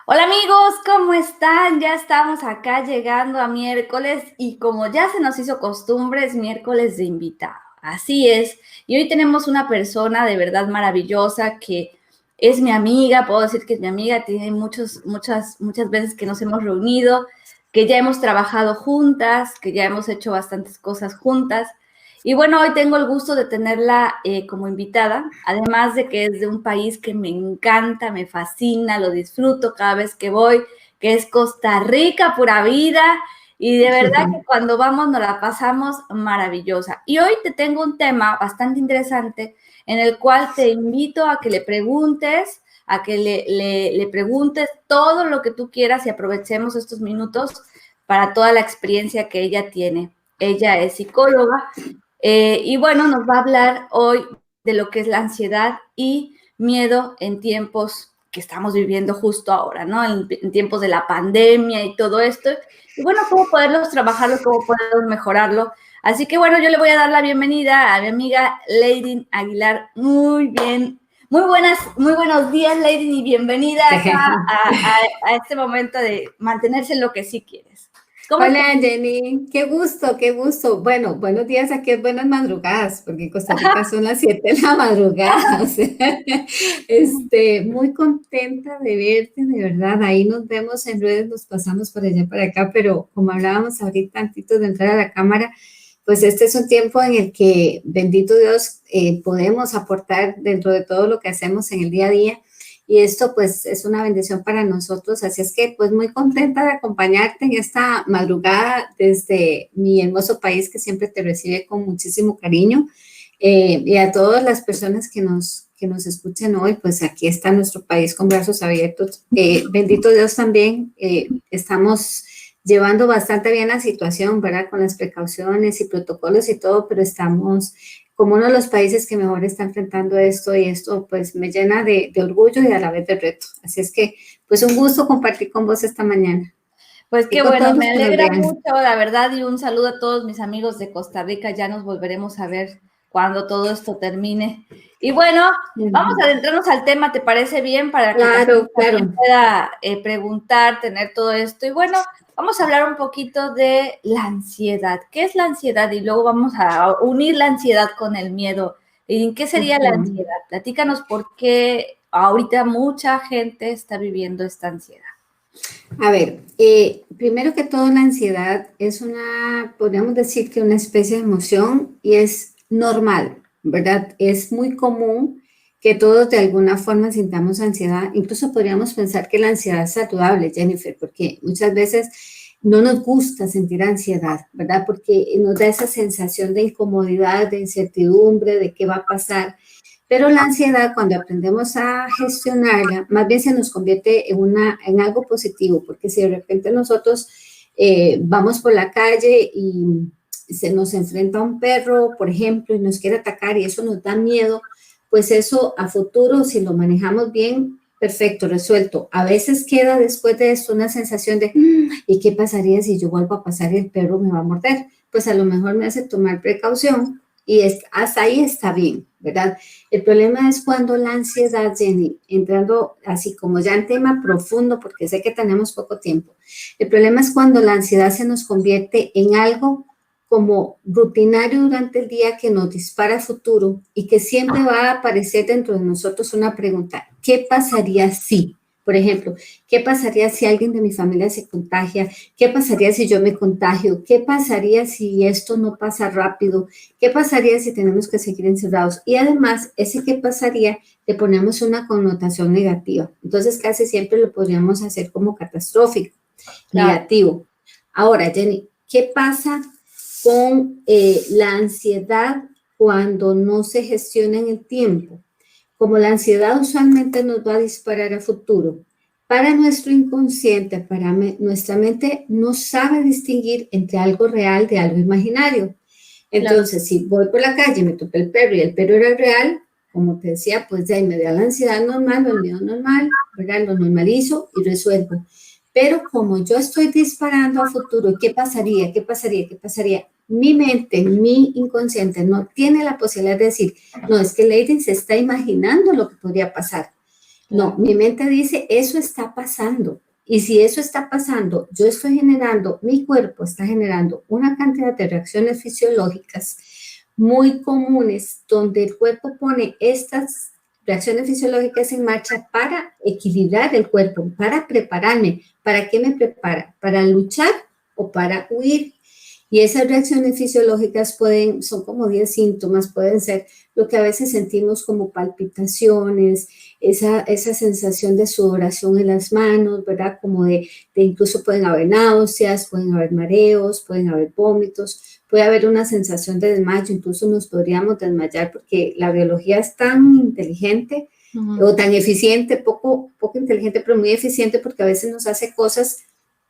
Hola amigos, ¿cómo están? Ya estamos acá llegando a miércoles y como ya se nos hizo costumbre, es miércoles de invitado. Así es. Y hoy tenemos una persona de verdad maravillosa que es mi amiga, puedo decir que es mi amiga, tiene muchas veces que nos hemos reunido, que ya hemos trabajado juntas, que ya hemos hecho bastantes cosas juntas. Y bueno, hoy tengo el gusto de tenerla como invitada, además de que es de un país que me encanta, me fascina, lo disfruto cada vez que voy, que es Costa Rica, pura vida, y de verdad que cuando vamos nos la pasamos maravillosa. Y hoy te tengo un tema bastante interesante en el cual te invito a que le preguntes, a que le preguntes todo lo que tú quieras y aprovechemos estos minutos para toda la experiencia que ella tiene. Ella es psicóloga y bueno, nos va a hablar hoy de lo que es la ansiedad y miedo en tiempos que estamos viviendo justo ahora, ¿no? En tiempos de la pandemia y todo esto. Y bueno, cómo poderlos trabajarlo, cómo podemos mejorarlo. Así que bueno, yo le voy a dar la bienvenida a mi amiga Leydin Aguilar. Muy bien. Muy buenos días, Leydin, y bienvenida acá a este momento de mantenerse en lo que sí quieres. ¿Cómo estás? Hola Jenny, qué gusto, qué gusto. Bueno, buenos días, aquí es buenas madrugadas, porque en Costa Rica son las 7 de la madrugada. O sea, muy contenta de verte, de verdad. Ahí nos vemos en redes, nos pasamos para allá, para acá, pero como hablábamos ahorita antes de entrar a la cámara, pues este es un tiempo en el que, bendito Dios, podemos aportar dentro de todo lo que hacemos en el día a día. Y esto pues es una bendición para nosotros, así es que pues muy contenta de acompañarte en esta madrugada desde mi hermoso país que siempre te recibe con muchísimo cariño. Y a todas las personas que nos escuchen hoy, pues aquí está nuestro país con brazos abiertos. Bendito Dios también, estamos llevando bastante bien la situación, ¿verdad? Con las precauciones y protocolos y todo, pero estamos como uno de los países que mejor está enfrentando esto y esto pues me llena de orgullo y a la vez de reto. Así es que pues un gusto compartir con vos esta mañana Pues y qué con bueno, todos los me que nos alegra vean. mucho, la verdad, y un saludo a todos mis amigos de Costa Rica. Ya nos volveremos a ver cuando todo esto termine. Y bueno, vamos a adentrarnos al tema, ¿te parece bien? Para que Claro, también claro. pueda preguntar, tener todo esto. Y bueno, vamos a hablar un poquito de la ansiedad. ¿Qué es la ansiedad? Y luego vamos a unir la ansiedad con el miedo. ¿Y qué sería la Ujú. ansiedad? Platícanos por qué ahorita mucha gente está viviendo esta ansiedad. A ver, primero que todo la ansiedad es una, podríamos decir que una especie de emoción y es normal, ¿verdad? Es muy común que todos de alguna forma sintamos ansiedad. Incluso podríamos pensar que la ansiedad es saludable, Jennifer, porque muchas veces no nos gusta sentir ansiedad, ¿verdad? Porque nos da esa sensación de incomodidad, de incertidumbre, de qué va a pasar. Pero la ansiedad, cuando aprendemos a gestionarla, más bien se nos convierte en algo positivo, porque si de repente nosotros vamos por la calle y se nos enfrenta un perro, por ejemplo, y nos quiere atacar y eso nos da miedo, pues eso a futuro, si lo manejamos bien, perfecto, resuelto. A veces queda después de esto una sensación de, ¿y qué pasaría si yo vuelvo a pasar y el perro me va a morder? Pues a lo mejor me hace tomar precaución y hasta ahí está bien, ¿verdad? El problema es cuando la ansiedad, Jenny, entrando así como ya en tema profundo, porque sé que tenemos poco tiempo, el problema es cuando la ansiedad se nos convierte en algo como rutinario durante el día que nos dispara a futuro y que siempre va a aparecer dentro de nosotros una pregunta, ¿qué pasaría si? Por ejemplo, ¿qué pasaría si alguien de mi familia se contagia? ¿Qué pasaría si yo me contagio? ¿Qué pasaría si esto no pasa rápido? ¿Qué pasaría si tenemos que seguir encerrados? Y además, ese qué pasaría le ponemos una connotación negativa. Entonces, casi siempre lo podríamos hacer como catastrófico, Claro. negativo. Ahora, Jenny, ¿qué pasa con la ansiedad cuando no se gestiona en el tiempo? Como la ansiedad usualmente nos va a disparar a futuro, para nuestro inconsciente, nuestra mente no sabe distinguir entre algo real de algo imaginario. Claro. Entonces, si voy por la calle, me topé el perro y el perro era real, como te decía, pues de ahí me da la ansiedad normal o el miedo normal, ¿verdad? Lo normalizo y resuelvo. Pero como yo estoy disparando a futuro, ¿qué pasaría? ¿Qué pasaría? ¿Qué pasaría? Mi mente, mi inconsciente no tiene la posibilidad de decir, no, es que Lady se está imaginando lo que podría pasar. No, Claro. mi mente dice, eso está pasando. Y si eso está pasando, yo estoy generando, mi cuerpo está generando una cantidad de reacciones fisiológicas muy comunes donde el cuerpo pone estas reacciones fisiológicas en marcha para equilibrar el cuerpo, para prepararme. ¿Para qué me prepara? ¿Para luchar o para huir? Y esas reacciones fisiológicas son como 10 síntomas, pueden ser lo que a veces sentimos como palpitaciones, esa sensación de sudoración en las manos, ¿verdad? Como de incluso pueden haber náuseas, pueden haber mareos, pueden haber vómitos, puede haber una sensación de desmayo, incluso nos podríamos desmayar porque la biología es tan inteligente o tan eficiente, poco inteligente, pero muy eficiente porque a veces nos hace cosas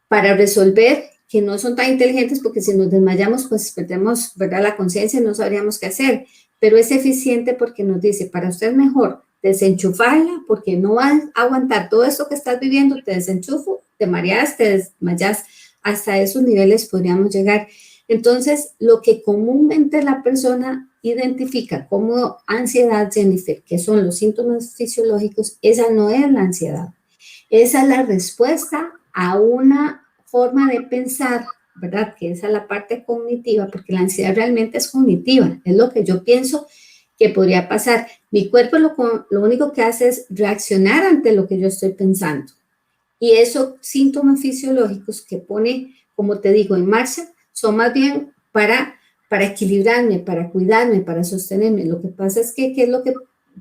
para resolver que no son tan inteligentes porque si nos desmayamos pues perdemos, ¿verdad?, la conciencia y no sabríamos qué hacer, pero es eficiente porque nos dice, para usted es mejor desenchufarla porque no va a aguantar todo esto que estás viviendo, te desenchufo, te mareas, te desmayas, hasta esos niveles podríamos llegar. Entonces, lo que comúnmente la persona identifica como ansiedad, Jennifer, que son los síntomas fisiológicos, esa no es la ansiedad. Esa es la respuesta a una forma de pensar, ¿verdad? Que esa es la parte cognitiva, porque la ansiedad realmente es cognitiva, es lo que yo pienso que podría pasar. Mi cuerpo lo único que hace es reaccionar ante lo que yo estoy pensando. Y esos síntomas fisiológicos que pone, como te digo, en marcha, son más bien para equilibrarme, para cuidarme, para sostenerme. Lo que pasa es que, ¿qué es lo que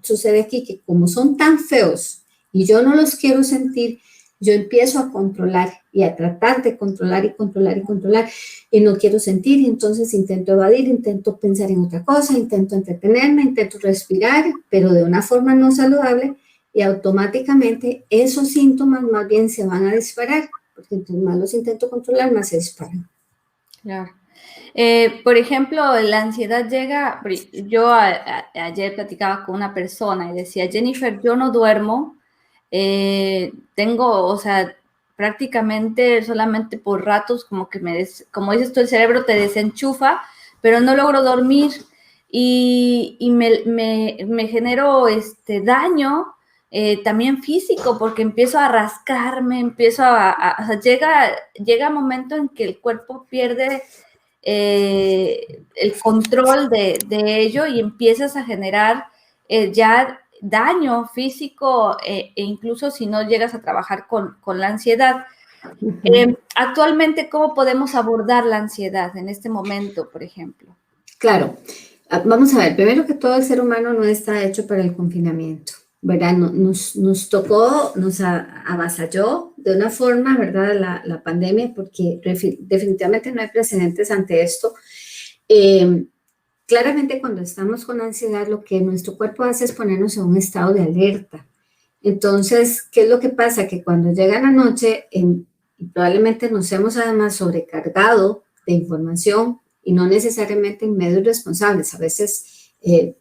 sucede aquí? Que como son tan feos y yo no los quiero sentir, yo empiezo a controlar y a tratar de controlar y controlar y controlar y no quiero sentir y entonces intento evadir, intento pensar en otra cosa, intento entretenerme, intento respirar, pero de una forma no saludable y automáticamente esos síntomas más bien se van a disparar, porque entre más los intento controlar, más se disparan. Claro. Por ejemplo, la ansiedad llega, yo ayer platicaba con una persona y decía, Jennifer, yo no duermo, tengo, o sea, prácticamente solamente por ratos como que como dices tú, el cerebro te desenchufa, pero no logro dormir y me genero daño también físico porque empiezo a rascarme, o sea, llega un momento en que el cuerpo pierde el control de ello y empiezas a generar ya daño físico e incluso si no llegas a trabajar con la ansiedad. Actualmente, ¿cómo podemos abordar la ansiedad en este momento, por ejemplo? Claro, vamos a ver, primero que todo el ser humano no está hecho para el confinamiento, ¿verdad? Nos tocó, nos avasalló de una forma, ¿verdad? La pandemia, porque definitivamente no hay precedentes ante esto. Claramente cuando estamos con ansiedad, lo que nuestro cuerpo hace es ponernos en un estado de alerta. Entonces, ¿qué es lo que pasa? Que cuando llega la noche, probablemente nos hemos además sobrecargado de información y no necesariamente en medios responsables. A veces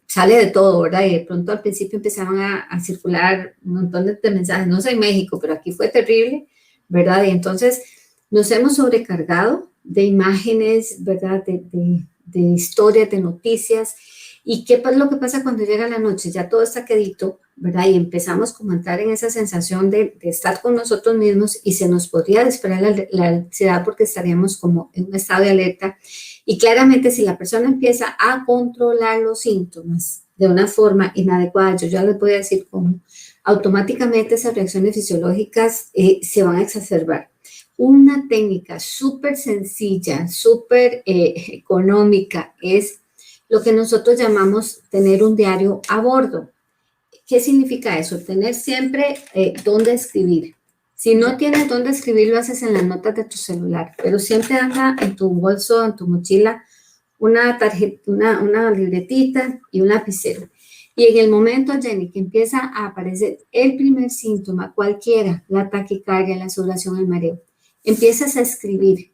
sale de todo, ¿verdad? Y de pronto al principio empezaron a circular un montón de mensajes. No sé en México, pero aquí fue terrible, ¿verdad? Y entonces nos hemos sobrecargado de imágenes, ¿verdad? De historias, de noticias. ¿Y qué es lo que pasa cuando llega la noche? Ya todo está quedito, ¿verdad? Y empezamos como a entrar en esa sensación de estar con nosotros mismos y se nos podría disparar la ansiedad porque estaríamos como en un estado de alerta. Y claramente si la persona empieza a controlar los síntomas de una forma inadecuada, yo ya les voy a decir cómo, automáticamente esas reacciones fisiológicas se van a exacerbar. Una técnica súper sencilla, súper económica es lo que nosotros llamamos tener un diario a bordo. ¿Qué significa eso? Tener siempre dónde escribir. Si no tienes dónde escribir, lo haces en las notas de tu celular, pero siempre anda en tu bolso, en tu mochila, una tarjeta, una libretita y un lapicero. Y en el momento, Jenny, que empieza a aparecer el primer síntoma, cualquiera, la taquicardia, la sudoración, el mareo, empiezas a escribir.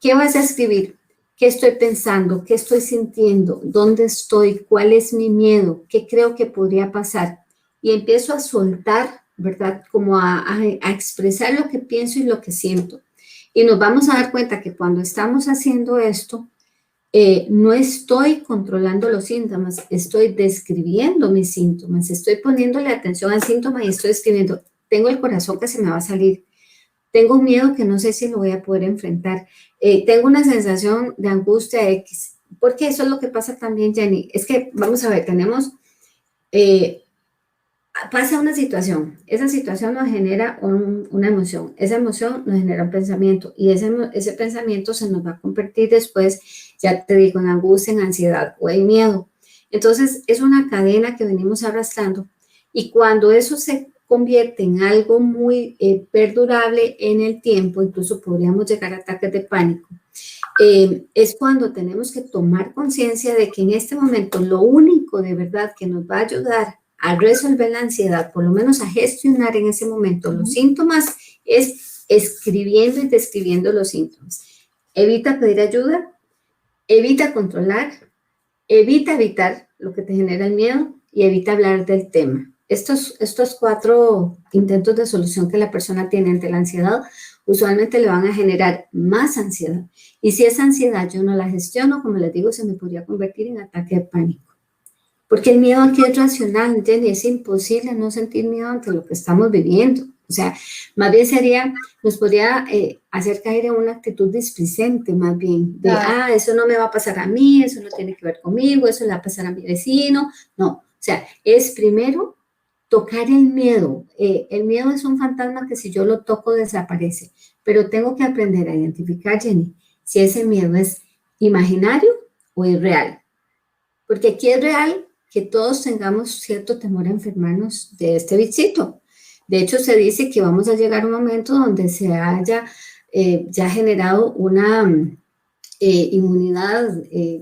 ¿Qué vas a escribir? ¿Qué estoy pensando? ¿Qué estoy sintiendo? ¿Dónde estoy? ¿Cuál es mi miedo? ¿Qué creo que podría pasar? Y empiezo a soltar, ¿verdad? Como a expresar lo que pienso y lo que siento. Y nos vamos a dar cuenta que cuando estamos haciendo esto, no estoy controlando los síntomas, estoy describiendo mis síntomas, estoy poniéndole atención al síntoma y estoy escribiendo, tengo el corazón que se me va a salir, tengo un miedo que no sé si lo voy a poder enfrentar, tengo una sensación de angustia X, porque eso es lo que pasa también, Jenny, es que, vamos a ver, pasa una situación, esa situación nos genera una emoción, esa emoción nos genera un pensamiento y ese pensamiento se nos va a convertir después, ya te digo, en angustia, en ansiedad o en miedo. Entonces es una cadena que venimos arrastrando y cuando eso se convierte en algo muy perdurable en el tiempo, incluso podríamos llegar a ataques de pánico, es cuando tenemos que tomar conciencia de que en este momento lo único de verdad que nos va a ayudar a resolver la ansiedad, por lo menos a gestionar en ese momento los síntomas, es escribiendo y describiendo los síntomas. Evita pedir ayuda, evita controlar, evita evitar lo que te genera el miedo y evita hablar del tema. Estos 4 intentos de solución que la persona tiene ante la ansiedad usualmente le van a generar más ansiedad. Y si esa ansiedad yo no la gestiono, como les digo, se me podría convertir en ataque de pánico. Porque el miedo aquí es racional, Jenny, es imposible no sentir miedo ante lo que estamos viviendo. O sea, más bien nos podría hacer caer en una actitud displicente, más bien, de, eso no me va a pasar a mí, eso no tiene que ver conmigo, eso le va a pasar a mi vecino. No, o sea, es primero tocar el miedo. El miedo es un fantasma que si yo lo toco desaparece, pero tengo que aprender a identificar, Jenny, si ese miedo es imaginario o es real. Porque aquí es real que todos tengamos cierto temor a enfermarnos de este bichito. De hecho, se dice que vamos a llegar a un momento donde se haya ya generado una inmunidad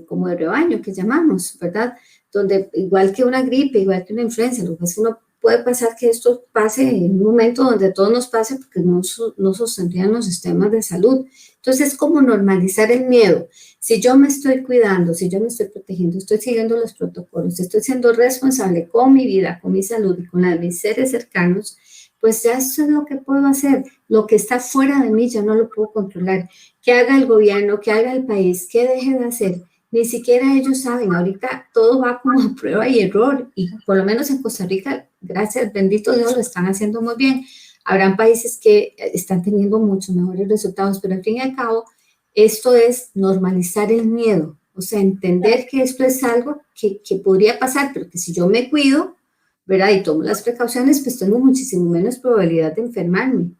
como de rebaño, que llamamos, ¿verdad? Donde igual que una gripe, igual que una influenza, lo que es que uno puede pasar que esto pase en un momento donde todo nos pase porque no sostendrían los sistemas de salud. Entonces, es como normalizar el miedo. Si yo me estoy cuidando, si yo me estoy protegiendo, estoy siguiendo los protocolos, estoy siendo responsable con mi vida, con mi salud y con la de mis seres cercanos, pues ya eso es lo que puedo hacer. Lo que está fuera de mí ya no lo puedo controlar. ¿Qué haga el gobierno? ¿Qué haga el país? ¿Qué deje de hacer? Ni siquiera ellos saben. Ahorita todo va como a prueba y error. Y por lo menos en Costa Rica, gracias, bendito Dios, lo están haciendo muy bien. Habrán países que están teniendo mucho mejores resultados, pero al fin y al cabo, esto es normalizar el miedo. O sea, entender que esto es algo que podría pasar, pero que si yo me cuido, ¿verdad? Y tomo las precauciones, pues tengo muchísimo menos probabilidad de enfermarme.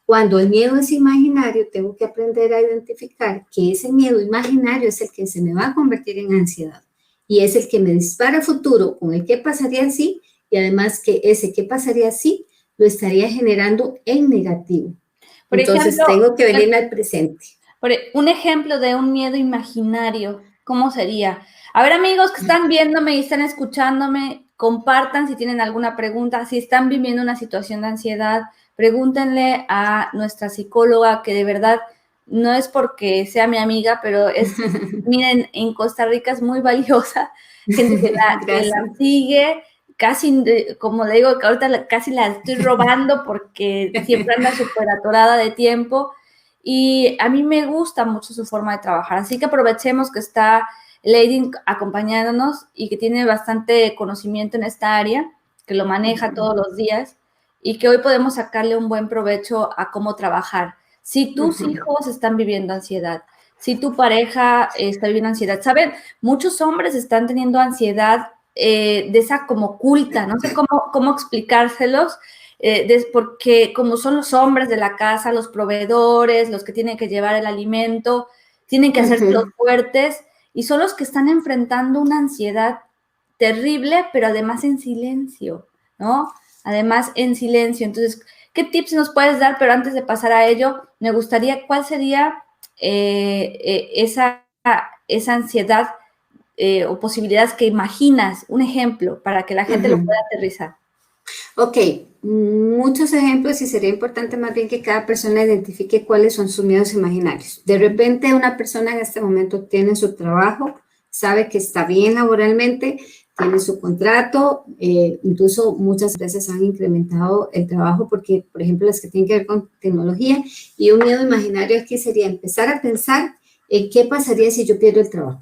Cuando el miedo es imaginario, tengo que aprender a identificar que ese miedo imaginario es el que se me va a convertir en ansiedad y es el que me dispara a futuro con el qué pasaría si, y además que ese qué pasaría si lo estaría generando en negativo. Entonces tengo que venirme al presente. Un ejemplo de un miedo imaginario, ¿cómo sería? A ver, amigos que están viéndome y están escuchándome, compartan si tienen alguna pregunta, si están viviendo una situación de ansiedad, pregúntenle a nuestra psicóloga, que de verdad no es porque sea mi amiga, pero miren, en Costa Rica es muy valiosa, gente que la sigue, casi, como le digo, que ahorita casi la estoy robando porque siempre anda súper atorada de tiempo. Y a mí me gusta mucho su forma de trabajar, así que aprovechemos que está Lady acompañándonos y que tiene bastante conocimiento en esta área, que lo maneja todos los días y que hoy podemos sacarle un buen provecho a cómo trabajar. Si tus hijos están viviendo ansiedad, si tu pareja está viviendo ansiedad, ¿saben? Muchos hombres están teniendo ansiedad de esa como oculta, no sé cómo explicárselos, porque como son los hombres de la casa, los proveedores, los que tienen que llevar el alimento, tienen que hacerse los fuertes y son los que están enfrentando una ansiedad terrible, pero además en silencio, ¿no? Además en silencio. Entonces, ¿qué tips nos puedes dar? Pero antes de pasar a ello, me gustaría, ¿cuál sería esa ansiedad o posibilidades que imaginas? Un ejemplo para que la gente lo pueda aterrizar. Ok, muchos ejemplos y sería importante más bien que cada persona identifique cuáles son sus miedos imaginarios. De repente una persona en este momento tiene su trabajo, sabe que está bien laboralmente, tiene su contrato, incluso muchas veces han incrementado el trabajo porque, por ejemplo, las que tienen que ver con tecnología, y un miedo imaginario aquí sería empezar a pensar en qué pasaría si yo pierdo el trabajo.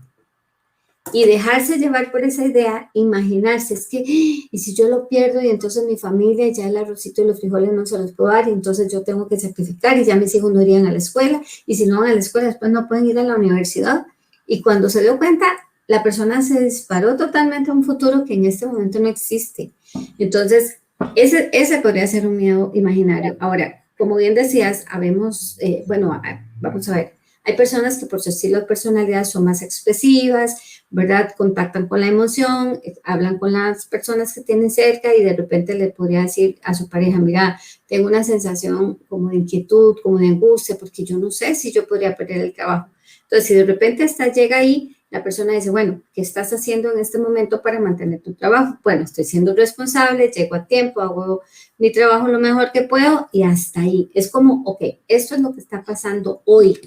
Y dejarse llevar por esa idea, imaginarse, es que, y si yo lo pierdo y entonces mi familia, ya el arrocito y los frijoles no se los puedo dar, y entonces yo tengo que sacrificar y ya mis hijos no irían a la escuela, y si no van a la escuela, después no pueden ir a la universidad. Y cuando se dio cuenta, la persona se disparó totalmente a un futuro que en este momento no existe. Entonces, ese podría ser un miedo imaginario. Ahora, como bien decías, habemos, bueno, vamos a ver, hay personas que por su estilo de personalidad son más expresivas, ¿verdad? Contactan con la emoción, hablan con las personas que tienen cerca y de repente le podría decir a su pareja, mira, tengo una sensación como de inquietud, como de angustia, porque yo no sé si yo podría perder el trabajo. Entonces, si de repente hasta llega ahí, la persona dice, bueno, ¿qué estás haciendo en este momento para mantener tu trabajo? Bueno, estoy siendo responsable, llego a tiempo, hago mi trabajo lo mejor que puedo y hasta ahí. Es como, ok, esto es lo que está pasando hoy.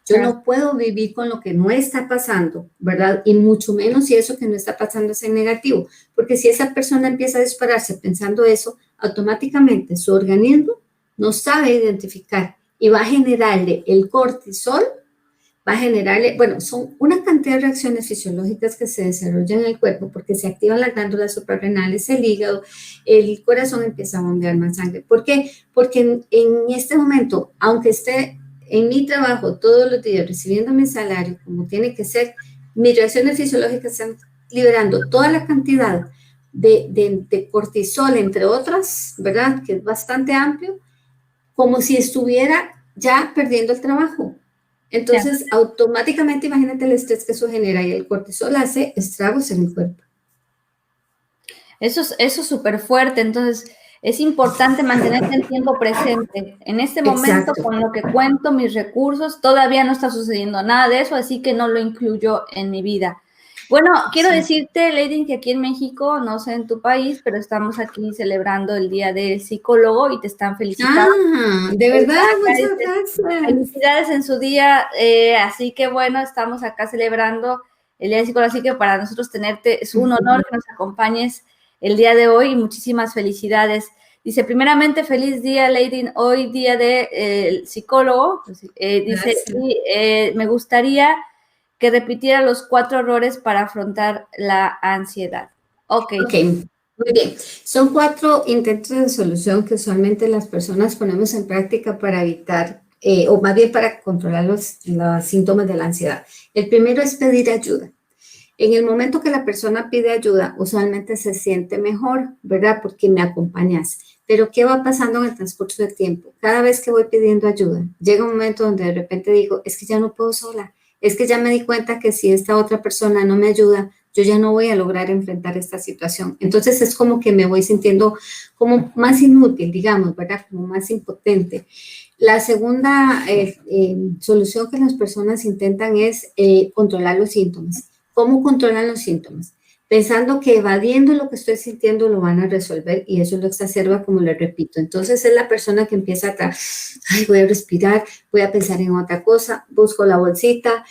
Yo no puedo vivir con lo que no está pasando, ¿verdad? Y mucho menos si eso que no está pasando es en negativo, porque si esa persona empieza a dispararse pensando eso, automáticamente su organismo no sabe identificar y va a generarle el cortisol, va a generarle, bueno, son una cantidad de reacciones fisiológicas que se desarrollan en el cuerpo porque se activan las glándulas suprarrenales, el hígado, el corazón empieza a bombear más sangre. ¿Por qué? Porque en este momento, aunque esté en mi trabajo todos los días recibiendo mi salario como tiene que ser, mis reacciones fisiológicas están liberando toda la cantidad de cortisol, entre otras, ¿verdad? Que es bastante amplio, como si estuviera ya perdiendo el trabajo. Entonces, automáticamente, imagínate el estrés que eso genera y el cortisol hace estragos en el cuerpo. Eso es súper fuerte, entonces es importante mantenerte en tiempo presente. En este momento, Exacto. con lo que cuento, mis recursos, todavía no está sucediendo nada de eso, así que no lo incluyo en mi vida. Bueno, quiero decirte, Lady, que aquí en México, no sé en tu país, pero estamos aquí celebrando el Día del Psicólogo y te están felicitando. Ah, de verdad, muchas gracias. Felicidades en su día, así que bueno, estamos acá celebrando el Día del Psicólogo, así que para nosotros tenerte es un honor que nos acompañes el día de hoy y muchísimas felicidades. Dice, primeramente, feliz día, Lady, hoy día del psicólogo. Dice, me gustaría que repitiera los 4 errores para afrontar la ansiedad. Ok. Muy bien. Son 4 intentos de solución que usualmente las personas ponemos en práctica para evitar, o más bien para controlar los síntomas de la ansiedad. El primero es pedir ayuda. En el momento que la persona pide ayuda, usualmente se siente mejor, ¿verdad? Porque me acompañas. Pero ¿qué va pasando en el transcurso del tiempo? Cada vez que voy pidiendo ayuda, llega un momento donde de repente digo, es que ya no puedo sola, es que ya me di cuenta que si esta otra persona no me ayuda, yo ya no voy a lograr enfrentar esta situación. Entonces es como que me voy sintiendo como más inútil, digamos, ¿verdad? Como más impotente. La segunda solución que las personas intentan es controlar los síntomas. ¿Cómo controlan los síntomas? Pensando que evadiendo lo que estoy sintiendo lo van a resolver y eso lo exacerba, como le repito. Entonces es la persona que empieza a, ay, voy a respirar, voy a pensar en otra cosa, busco la bolsita,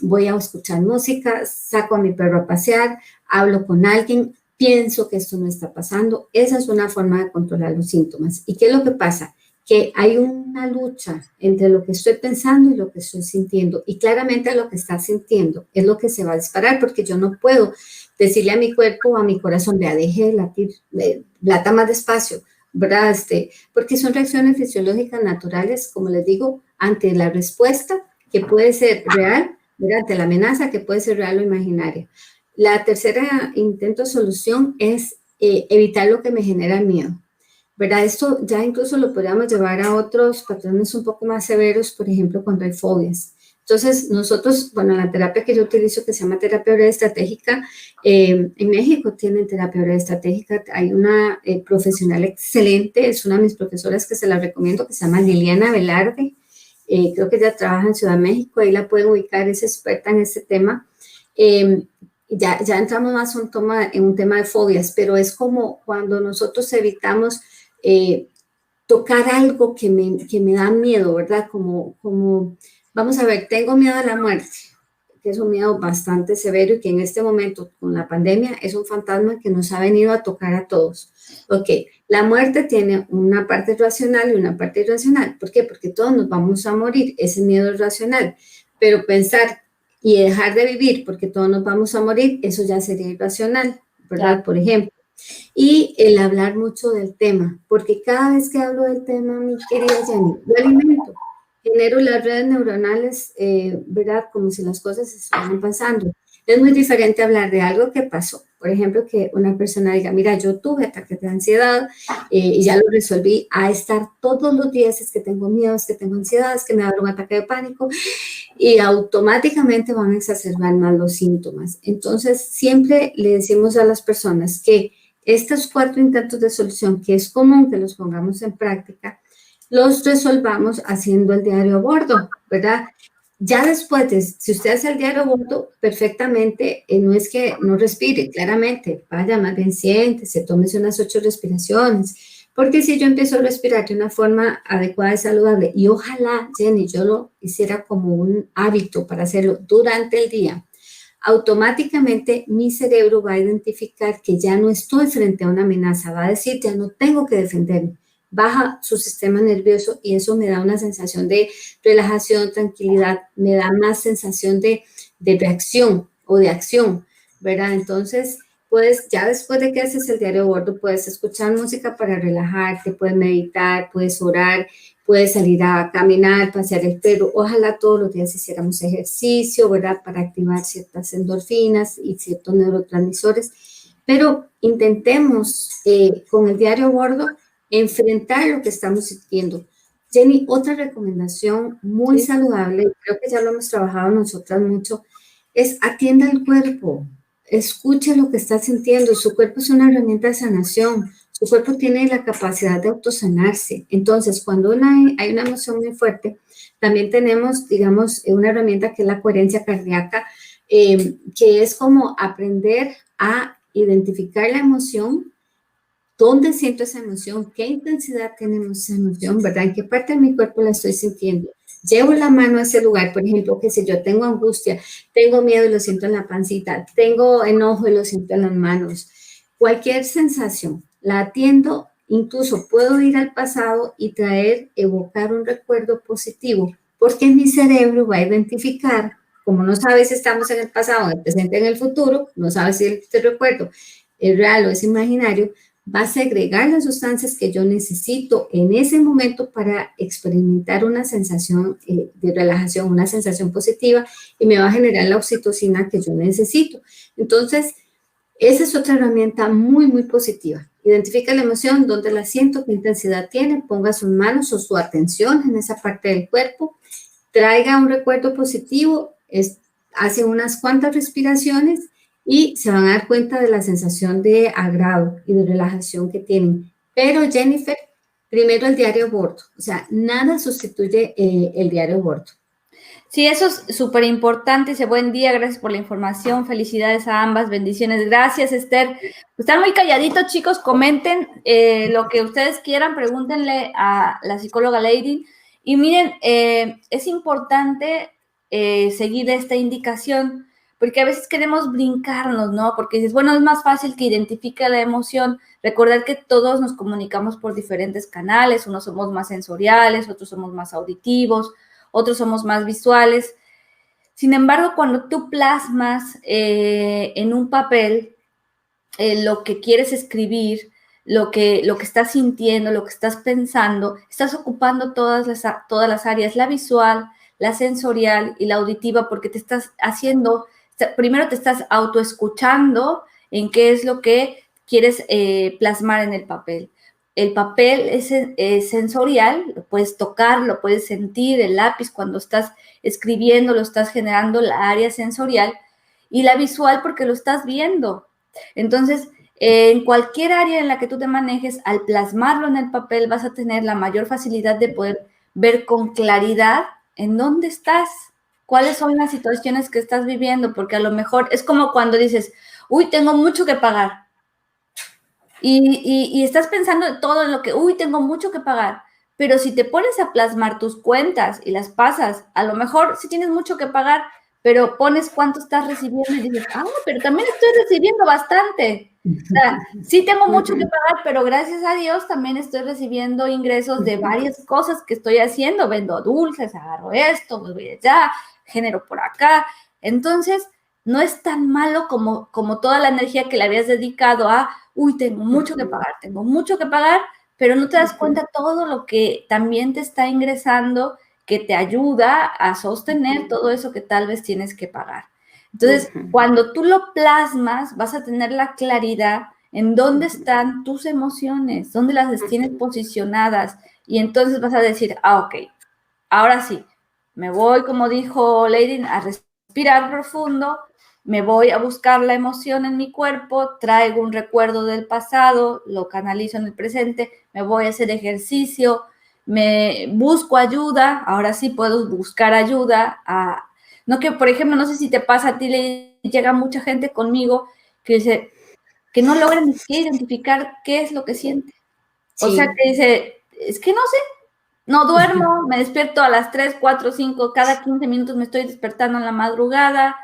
voy a escuchar música, saco a mi perro a pasear, hablo con alguien, pienso que esto no está pasando. Esa es una forma de controlar los síntomas. ¿Y qué es lo que pasa? Que hay una lucha entre lo que estoy pensando y lo que estoy sintiendo. Y claramente lo que está sintiendo es lo que se va a disparar, porque yo no puedo decirle a mi cuerpo o a mi corazón, vea, deje de latir, lata más despacio, ¿verdad? Porque son reacciones fisiológicas naturales, como les digo, ante la respuesta que puede ser real, ¿verdad? Ante la amenaza que puede ser real o imaginaria. La tercera intento de solución es evitar lo que me genera miedo. ¿Verdad? Esto ya incluso lo podríamos llevar a otros patrones un poco más severos, por ejemplo, cuando hay fobias. Entonces, nosotros, bueno, la terapia que yo utilizo, que se llama terapia oral estratégica, en México tienen terapia oral estratégica. Hay una profesional excelente, es una de mis profesoras que se la recomiendo, que se llama Liliana Velarde. Creo que ella trabaja en Ciudad de México, ahí la pueden ubicar, es experta en este tema. Ya entramos más en un tema de fobias, pero es como cuando nosotros evitamos tocar algo que me da miedo, ¿verdad? Como, vamos a ver, tengo miedo a la muerte, que es un miedo bastante severo y que en este momento con la pandemia es un fantasma que nos ha venido a tocar a todos. Ok, la muerte tiene una parte racional y una parte irracional. ¿Por qué? Porque todos nos vamos a morir, ese miedo es racional, pero pensar y dejar de vivir porque todos nos vamos a morir, eso ya sería irracional, ¿verdad? Claro. Por ejemplo. Y el hablar mucho del tema, porque cada vez que hablo del tema, mi querida Jenny, yo alimento, genero las redes neuronales, ¿verdad? Como si las cosas estuvieran pasando. Es muy diferente hablar de algo que pasó. Por ejemplo, que una persona diga, mira, yo tuve ataques de ansiedad y ya lo resolví, a estar todos los días, es que tengo miedo, es que tengo ansiedad, es que me va a dar un ataque de pánico, y automáticamente van a exacerbar más los síntomas. Entonces, siempre le decimos a las personas que estos 4 intentos de solución, que es común que los pongamos en práctica, los resolvamos haciendo el diario a bordo, ¿verdad? Ya después, si usted hace el diario a bordo, perfectamente, no es que no respire, claramente, vaya, más bien siéntese, tómese unas 8 respiraciones, porque si yo empiezo a respirar de una forma adecuada y saludable, y ojalá, Jenny, yo lo hiciera como un hábito para hacerlo durante el día, automáticamente mi cerebro va a identificar que ya no estoy frente a una amenaza, va a decir, ya no tengo que defenderme, baja su sistema nervioso y eso me da una sensación de relajación, tranquilidad, me da más sensación de reacción o de acción, ¿verdad? Entonces, puedes, ya después de que haces el diario a bordo, puedes escuchar música para relajarte, puedes meditar, puedes orar, puedes salir a caminar, pasear el perro. Ojalá todos los días hiciéramos ejercicio, ¿verdad? Para activar ciertas endorfinas y ciertos neurotransmisores. Pero intentemos con el diario a bordo enfrentar lo que estamos sintiendo. Jenny, otra recomendación muy saludable, creo que ya lo hemos trabajado nosotras mucho, es atienda el cuerpo. Escuche lo que está sintiendo. Su cuerpo es una herramienta de sanación. Su cuerpo tiene la capacidad de autosanarse. Entonces, cuando hay una emoción muy fuerte, también tenemos, digamos, una herramienta que es la coherencia cardíaca, que es como aprender a identificar la emoción, dónde siento esa emoción, qué intensidad tenemos esa emoción, ¿verdad? ¿En qué parte de mi cuerpo la estoy sintiendo? Llevo la mano a ese lugar, por ejemplo, que si yo tengo angustia, tengo miedo y lo siento en la pancita, tengo enojo y lo siento en las manos. Cualquier sensación, la atiendo, incluso puedo ir al pasado y evocar un recuerdo positivo, porque mi cerebro va a identificar, como no sabe si estamos en el pasado, en el presente, en el futuro, no sabe si este recuerdo es real o es imaginario, va a segregar las sustancias que yo necesito en ese momento para experimentar una sensación de relajación, una sensación positiva y me va a generar la oxitocina que yo necesito. Entonces, esa es otra herramienta muy, muy positiva. Identifica la emoción, dónde la siento, qué intensidad tiene, ponga sus manos o su atención en esa parte del cuerpo, traiga un recuerdo positivo, hace unas cuantas respiraciones y se van a dar cuenta de la sensación de agrado y de relajación que tienen. Pero Jennifer, primero el diario a bordo, o sea, nada sustituye el diario a bordo. Sí, eso es súper importante. Ese buen día, gracias por la información. Felicidades a ambas, bendiciones. Gracias, Esther. Están muy calladitos, chicos. Comenten lo que ustedes quieran, pregúntenle a la psicóloga Lady. Y miren, es importante seguir esta indicación, porque a veces queremos brincarnos, ¿no? Porque dices, bueno, es más fácil que identifique la emoción. Recordar que todos nos comunicamos por diferentes canales. Unos somos más sensoriales, otros somos más auditivos, otros somos más visuales. Sin embargo, cuando tú plasmas en un papel lo que quieres escribir, lo que estás sintiendo, lo que estás pensando, estás ocupando todas las áreas, la visual, la sensorial y la auditiva, porque te estás haciendo, primero te estás autoescuchando en qué es lo que quieres plasmar en el papel. El papel es sensorial, lo puedes tocar, lo puedes sentir, el lápiz cuando estás escribiendo, lo estás generando la área sensorial, y la visual porque lo estás viendo. Entonces, en cualquier área en la que tú te manejes, al plasmarlo en el papel vas a tener la mayor facilidad de poder ver con claridad en dónde estás, cuáles son las situaciones que estás viviendo, porque a lo mejor es como cuando dices, uy, tengo mucho que pagar. Y estás pensando todo en lo que, uy, tengo mucho que pagar, pero si te pones a plasmar tus cuentas y las pasas, a lo mejor sí tienes mucho que pagar, pero pones cuánto estás recibiendo y dices, pero también estoy recibiendo bastante. O sea, sí tengo mucho que pagar, pero gracias a Dios también estoy recibiendo ingresos de varias cosas que estoy haciendo, vendo dulces, agarro esto, pues voy allá, genero por acá. Entonces, no es tan malo como toda la energía que le habías dedicado a, uy, tengo mucho que pagar, pero no te das cuenta todo lo que también te está ingresando, que te ayuda a sostener todo eso que tal vez tienes que pagar. Entonces, cuando tú lo plasmas, vas a tener la claridad en dónde están tus emociones, dónde las tienes posicionadas, y entonces vas a decir, ok, ahora sí, me voy, como dijo Lady, a respirar profundo, me voy a buscar la emoción en mi cuerpo, traigo un recuerdo del pasado, lo canalizo en el presente, me voy a hacer ejercicio, me busco ayuda, ahora sí puedo buscar ayuda. No que, por ejemplo, no sé si te pasa a ti, le llega mucha gente conmigo que dice que no logra ni siquiera identificar qué es lo que siente. O sea, que dice, es que no sé, no duermo, me despierto a las 3, 4, 5, cada 15 minutos me estoy despertando en la madrugada.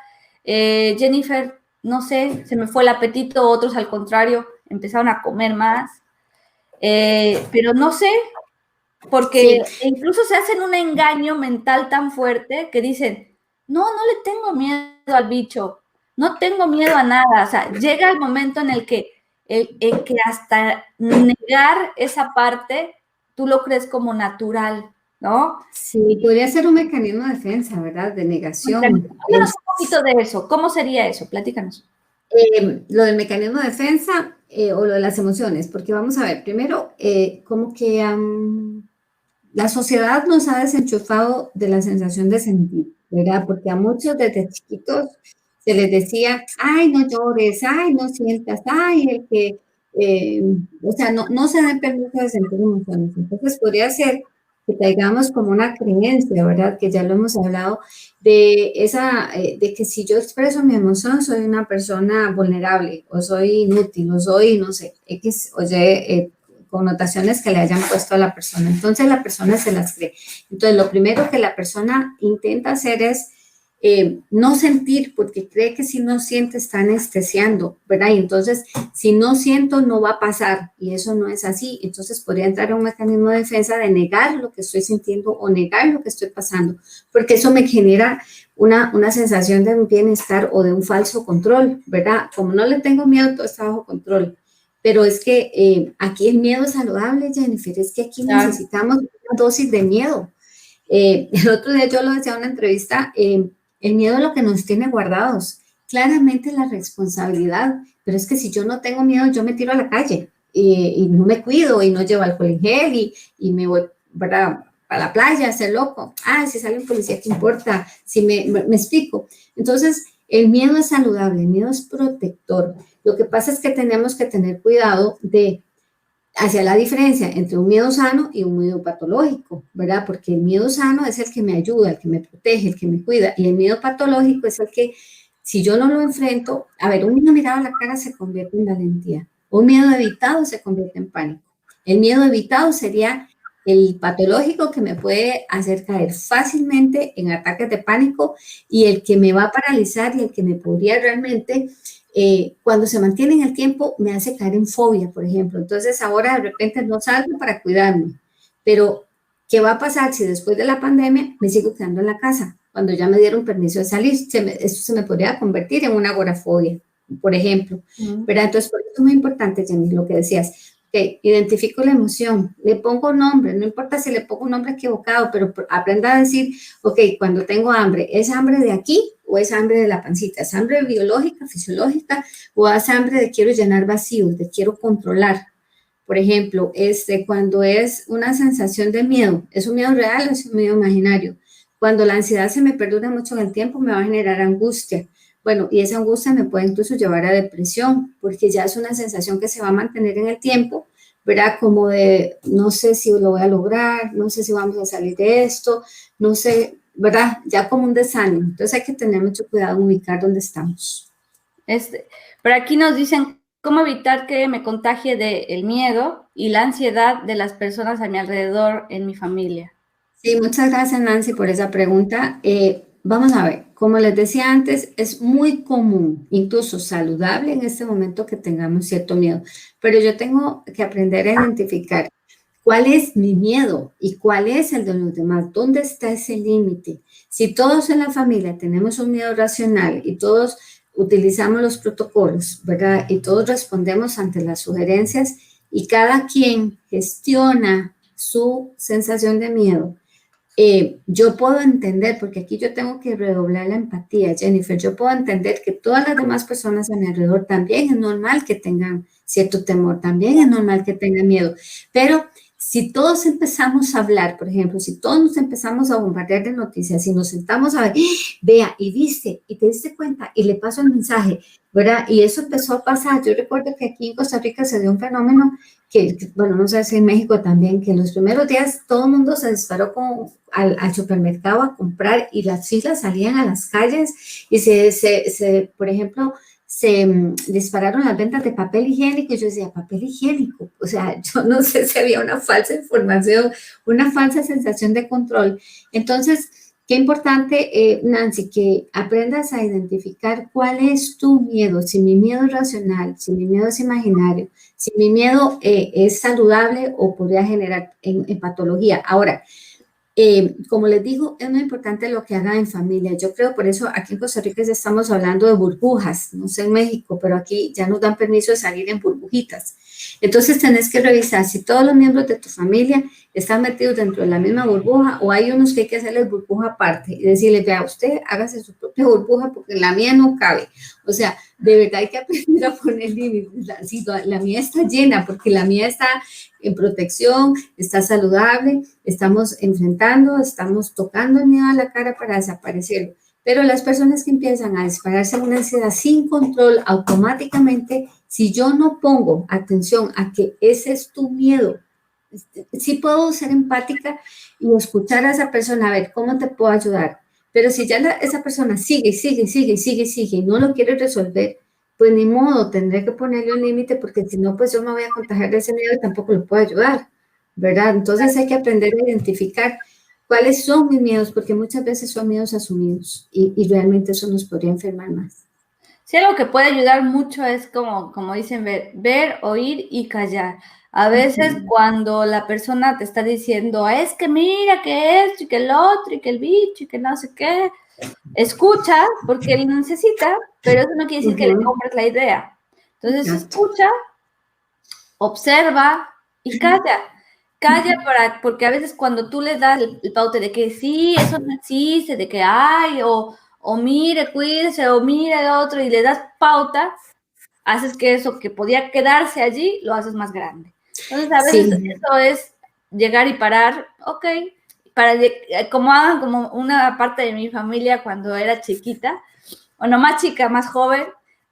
Jennifer, no sé, se me fue el apetito, otros al contrario, empezaron a comer más. Pero no sé, porque incluso se hacen un engaño mental tan fuerte que dicen, no le tengo miedo al bicho, no tengo miedo a nada. O sea, llega el momento en el que hasta negar esa parte, tú lo crees como natural, ¿no? Sí, podría ser un mecanismo de defensa, ¿verdad? De negación. Háblanos un poquito de eso. ¿Cómo sería eso? Platícanos. Lo del mecanismo de defensa o lo de las emociones, porque vamos a ver, primero, como que la sociedad nos ha desenchufado de la sensación de sentir, ¿verdad? Porque a muchos desde chiquitos se les decía, ay, no llores, ay, no sientas, ay, o sea, no se den permiso de sentir emociones. Entonces podría ser que traigamos como una creencia, ¿verdad? Que ya lo hemos hablado, de que si yo expreso mi emoción, soy una persona vulnerable, o soy inútil, o soy, no sé, X o Y, connotaciones que le hayan puesto a la persona. Entonces la persona se las cree. Entonces lo primero que la persona intenta hacer es no sentir, porque cree que si no siente está anestesiando, ¿verdad? Y entonces si no siento no va a pasar, y eso no es así. Entonces podría entrar a un mecanismo de defensa de negar lo que estoy sintiendo o negar lo que estoy pasando, porque eso me genera una sensación de un bienestar o de un falso control, ¿verdad? Como no le tengo miedo, todo está bajo control. Pero es que aquí el miedo es saludable, Jennifer, es que aquí necesitamos una dosis de miedo. El otro día yo lo decía en una entrevista, el miedo es lo que nos tiene guardados. Claramente la responsabilidad, pero es que si yo no tengo miedo, yo me tiro a la calle y no me cuido y no llevo alcohol en gel y me voy, ¿verdad?, a la playa a hacer loco. Ah, si sale un policía, ¿qué importa? Si me explico. Entonces, el miedo es saludable, el miedo es protector. Lo que pasa es que tenemos que tener cuidado hacia la diferencia entre un miedo sano y un miedo patológico, ¿verdad? Porque el miedo sano es el que me ayuda, el que me protege, el que me cuida, y el miedo patológico es el que, si yo no lo enfrento, a ver, un miedo mirado a la cara se convierte en valentía, un miedo evitado se convierte en pánico. El miedo evitado sería el patológico que me puede hacer caer fácilmente en ataques de pánico y el que me va a paralizar y el que me podría realmente cuando se mantiene en el tiempo me hace caer en fobia, por ejemplo. Entonces ahora de repente no salgo para cuidarme, pero ¿qué va a pasar si después de la pandemia me sigo quedando en la casa? Cuando ya me dieron permiso de salir, esto se me podría convertir en una agorafobia, por ejemplo. ¿Verdad? Entonces, por eso es muy importante, Jenny, lo que decías. Okay, identifico la emoción, le pongo nombre, no importa si le pongo un nombre equivocado, pero aprenda a decir, ok, cuando tengo hambre, ¿es hambre de aquí o es hambre de la pancita? ¿Es hambre biológica, fisiológica o es hambre de quiero llenar vacíos, de quiero controlar? Por ejemplo, cuando es una sensación de miedo, ¿es un miedo real o es un miedo imaginario? Cuando la ansiedad se me perdura mucho en el tiempo, me va a generar angustia. Bueno, y esa angustia me puede incluso llevar a depresión, porque ya es una sensación que se va a mantener en el tiempo, ¿verdad? Como de, no sé si lo voy a lograr, no sé si vamos a salir de esto, no sé, ¿verdad? Ya como un desánimo. Entonces hay que tener mucho cuidado en ubicar dónde estamos. Pero aquí nos dicen cómo evitar que me contagie del miedo y la ansiedad de las personas a mi alrededor en mi familia. Sí, muchas gracias, Nancy, por esa pregunta. Vamos a ver, como les decía antes, es muy común, incluso saludable en este momento que tengamos cierto miedo, pero yo tengo que aprender a identificar ¿Cuál es mi miedo y cuál es el de los demás? ¿Dónde está ese límite? Si todos en la familia tenemos un miedo racional y todos utilizamos los protocolos, ¿verdad? Y todos respondemos ante las sugerencias y cada quien gestiona su sensación de miedo. Yo puedo entender, porque aquí yo tengo que redoblar la empatía, Jennifer, yo puedo entender que todas las demás personas a mi alrededor también es normal que tengan cierto temor, también es normal que tengan miedo, pero si todos empezamos a hablar, por ejemplo, si todos nos empezamos a bombardear de noticias y nos sentamos a ver, vea, y viste, y te diste cuenta, y le paso el mensaje, ¿verdad? Y eso empezó a pasar. Yo recuerdo que aquí en Costa Rica se dio un fenómeno bueno, no sé si en México también, que en los primeros días todo el mundo se disparó al supermercado a comprar y las filas salían a las calles y por ejemplo, dispararon las ventas de papel higiénico y yo decía, papel higiénico, o sea, yo no sé si había una falsa información, una falsa sensación de control. Entonces, qué importante, Nancy, que aprendas a identificar cuál es tu miedo, si mi miedo es racional, si mi miedo es imaginario, si mi miedo es saludable o podría generar en patología. Ahora, como les digo, es muy importante lo que hagan en familia. Yo creo, por eso aquí en Costa Rica ya estamos hablando de burbujas, no sé en México, pero aquí ya nos dan permiso de salir en burbujitas. Entonces tenés que revisar si todos los miembros de tu familia están metidos dentro de la misma burbuja o hay unos que hay que hacerles burbuja aparte y decirles, vea, usted hágase su propia burbuja porque la mía no cabe. O sea, de verdad hay que aprender a poner límites. La mía está llena porque la mía está en protección, está saludable, estamos enfrentando, estamos tocando el miedo a la cara para desaparecerlo. Pero las personas que empiezan a dispararse una ansiedad sin control automáticamente, si yo no pongo atención a que ese es tu miedo, sí puedo ser empática y escuchar a esa persona, a ver, ¿cómo te puedo ayudar? Pero si ya esa persona sigue y no lo quiere resolver, pues ni modo, tendré que ponerle un límite porque si no, pues yo me voy a contagiar de ese miedo y tampoco lo puedo ayudar, ¿verdad? Entonces hay que aprender a identificar cuáles son mis miedos, porque muchas veces son miedos asumidos y realmente eso nos podría enfermar más. Sí, algo que puede ayudar mucho es como dicen, ver, oír y callar. A veces cuando la persona te está diciendo, es que mira que esto y que el otro y que el bicho y que no sé qué, escucha porque él necesita, pero eso no quiere decir que le compres la idea. Entonces escucha, observa y calla. Calla porque a veces cuando tú le das el paute de que sí, eso no existe, de que hay, o mire, cuídese, o mire el otro, y le das pauta, haces que eso que podía quedarse allí, lo haces más grande. Entonces, a veces eso es llegar y parar, ok, como una parte de mi familia cuando era chiquita, bueno, más chica, más joven,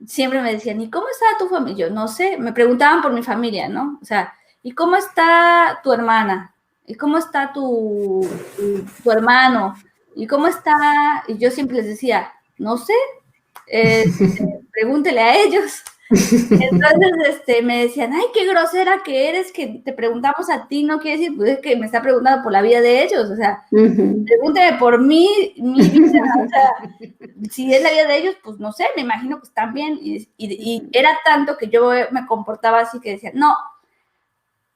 siempre me decían, ¿y cómo está tu familia? Yo no sé, me preguntaban por mi familia, ¿no? O sea, ¿y cómo está tu hermana? ¿Y cómo está tu hermano? ¿Y cómo está? Y yo siempre les decía, no sé, pregúntele a ellos. Entonces me decían, ay, qué grosera que eres, que te preguntamos a ti, no quiere decir pues, que me está preguntando por la vida de ellos, o sea, pregúnteme por mi vida, o sea, si es la vida de ellos, pues no sé, me imagino que están bien, y era tanto que yo me comportaba así que decía, no,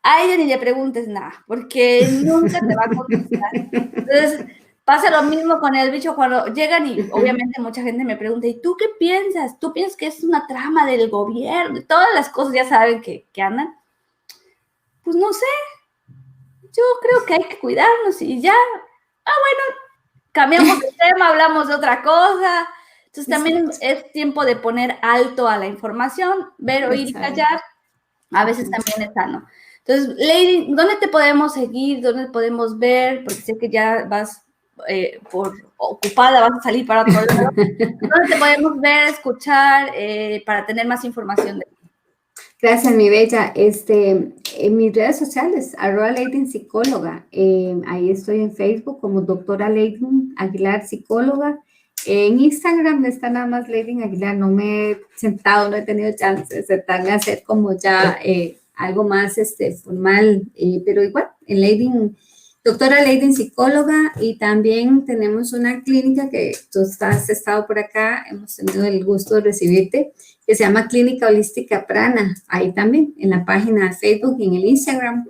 a ella ni le preguntes nada, porque nunca te va a contestar. Entonces, pasa lo mismo con el bicho cuando llegan y obviamente mucha gente me pregunta, ¿y tú qué piensas? ¿Tú piensas que es una trama del gobierno? Todas las cosas ya saben que andan. Pues no sé, yo creo que hay que cuidarnos y ya. Bueno, cambiamos de tema, hablamos de otra cosa. Entonces también es tiempo de poner alto a la información, ver, oír y callar. A veces también es sano. Entonces, Lady, ¿dónde te podemos seguir? ¿Dónde podemos ver? Porque sé que ya vas por ocupada, vas a salir para otro lado. ¿Dónde te podemos ver, escuchar, para tener más información de ti? Gracias, mi bella. En mis redes sociales, @Leiden Psicóloga. Ahí estoy en Facebook como doctora Leiden Aguilar Psicóloga. En Instagram está nada más Leiden Aguilar. No me he sentado, no he tenido chance de sentarme a hacer como ya algo más formal, pero igual, en Leiden, doctora Leiden Psicóloga, y también tenemos una clínica que tú has estado por acá, hemos tenido el gusto de recibirte, que se llama Clínica Holística Prana, ahí también, en la página de Facebook y en el Instagram.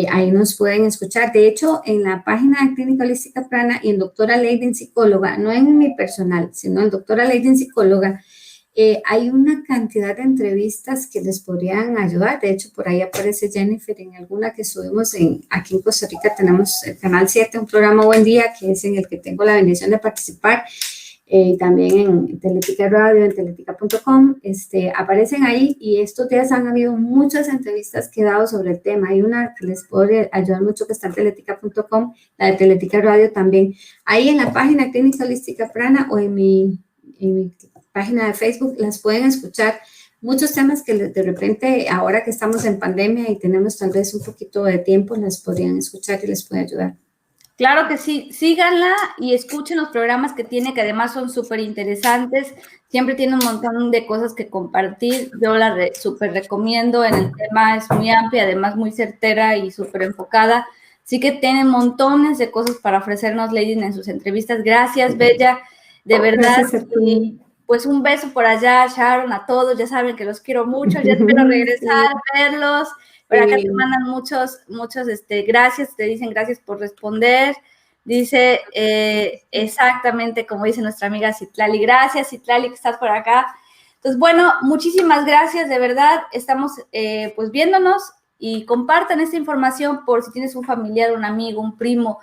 Ahí nos pueden escuchar. De hecho, en la página de Clínica Holística Prana y en Doctora Leiden Psicóloga, no en mi personal, sino en Doctora Leiden Psicóloga, hay una cantidad de entrevistas que les podrían ayudar. De hecho, por ahí aparece Jennifer en alguna que subimos aquí en Costa Rica. Tenemos el Canal 7, un programa Buen Día, que es en el que tengo la bendición de participar. También en Teletica Radio, en teletica.com, aparecen ahí, y estos días han habido muchas entrevistas que he dado sobre el tema. Hay una que les puede ayudar mucho que está en teletica.com, la de Teletica Radio también. Ahí en la página Clínica Holística Prana o en mi página de Facebook las pueden escuchar. Muchos temas que de repente, ahora que estamos en pandemia y tenemos tal vez un poquito de tiempo, las podrían escuchar y les puede ayudar. Claro que sí, síganla y escuchen los programas que tiene, que además son súper interesantes. Siempre tiene un montón de cosas que compartir. Yo la súper recomiendo. En el tema es muy amplia, además muy certera y súper enfocada. Sí que tiene montones de cosas para ofrecernos, Leiden, en sus entrevistas. Gracias, Bella, de verdad. Y pues un beso por allá, Sharon, a todos. Ya saben que los quiero mucho. Ya espero regresar, verlos. Por acá te mandan muchos, gracias, te dicen gracias por responder. Dice exactamente como dice nuestra amiga Citlali. Gracias, Citlali, que estás por acá. Entonces, bueno, muchísimas gracias, de verdad. Estamos pues viéndonos, y compartan esta información por si tienes un familiar, un amigo, un primo,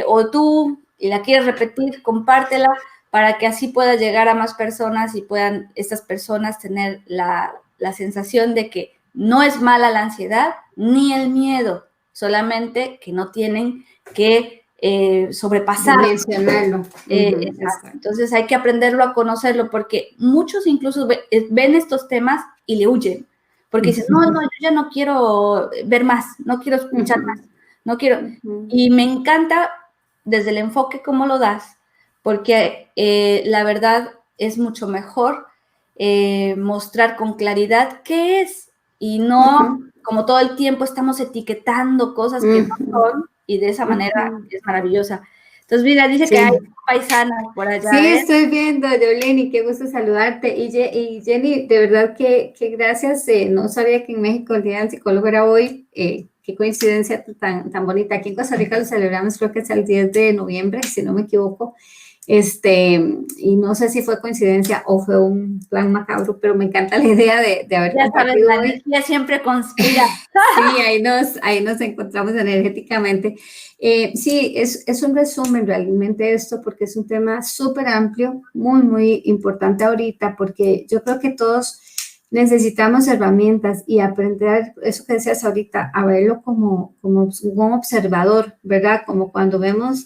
o tú y la quieres repetir, compártela para que así pueda llegar a más personas y puedan estas personas tener la sensación de que no es mala la ansiedad ni el miedo, solamente que no tienen que sobrepasar. Mencionarlo. Entonces hay que aprenderlo a conocerlo, porque muchos incluso ven estos temas y le huyen, porque dicen, no, yo ya no quiero ver más, no quiero escuchar más, no quiero. Y me encanta desde el enfoque cómo lo das, porque la verdad es mucho mejor mostrar con claridad qué es, y no como todo el tiempo estamos etiquetando cosas que no son, y de esa manera es maravillosa. Entonces, mira, dice que hay paisanas por allá. Sí, estoy viendo, Yoleni, qué gusto saludarte. Y Jenny, de verdad que gracias. No sabía que en México el Día del Psicólogo era hoy. Qué coincidencia tan bonita. Aquí en Costa Rica lo celebramos, creo que es el 10 de noviembre, si no me equivoco. Y no sé si fue coincidencia o fue un plan macabro, pero me encanta la idea de haber compartido. La energía siempre conspira. Sí, ahí nos encontramos energéticamente. Sí, es un resumen realmente esto, porque es un tema súper amplio, muy importante ahorita, porque yo creo que todos necesitamos herramientas y aprender, eso que decías ahorita, a verlo como un observador, ¿verdad? Como cuando vemos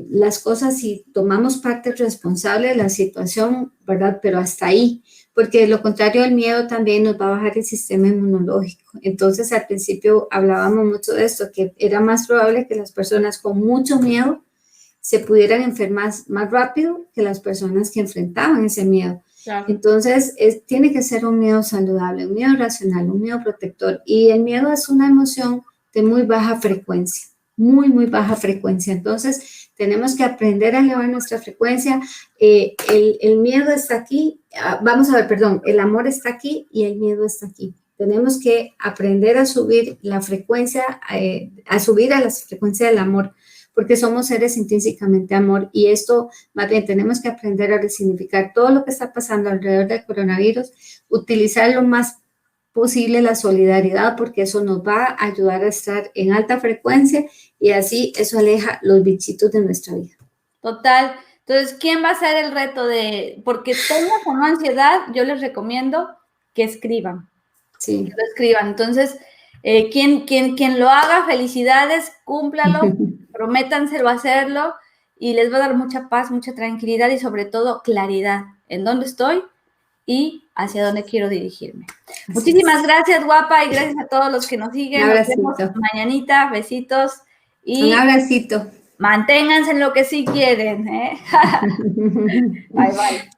las cosas y tomamos parte responsable de la situación, ¿verdad? Pero hasta ahí, porque de lo contrario el miedo también nos va a bajar el sistema inmunológico. Entonces al principio hablábamos mucho de esto, que era más probable que las personas con mucho miedo se pudieran enfermar más rápido que las personas que enfrentaban ese miedo. Claro. Entonces tiene que ser un miedo saludable, un miedo racional, un miedo protector, y el miedo es una emoción de muy baja frecuencia. Muy baja frecuencia. Entonces, tenemos que aprender a elevar nuestra frecuencia. El miedo está aquí. Vamos a ver, perdón, el amor está aquí y el miedo está aquí. Tenemos que aprender a subir la frecuencia, a subir a la frecuencia del amor, porque somos seres intrínsecamente amor, y esto, más bien, tenemos que aprender a resignificar todo lo que está pasando alrededor del coronavirus, utilizar lo más posible la solidaridad, porque eso nos va a ayudar a estar en alta frecuencia, y así eso aleja los bichitos de nuestra vida. Total. Entonces, ¿quién va a hacer el reto de, porque tengas o no ansiedad? Yo les recomiendo que escriban. Sí. Que lo escriban. Entonces, quien lo haga, felicidades, cúmplalo, prométanselo hacerlo, y les va a dar mucha paz, mucha tranquilidad y sobre todo claridad en dónde estoy y hacia dónde quiero dirigirme. Muchísimas gracias, guapa, y gracias a todos los que nos siguen. Un abracito. Nos vemos mañanita, besitos. Y un abracito. Manténganse en lo que sí quieren, ¿eh? Bye, bye.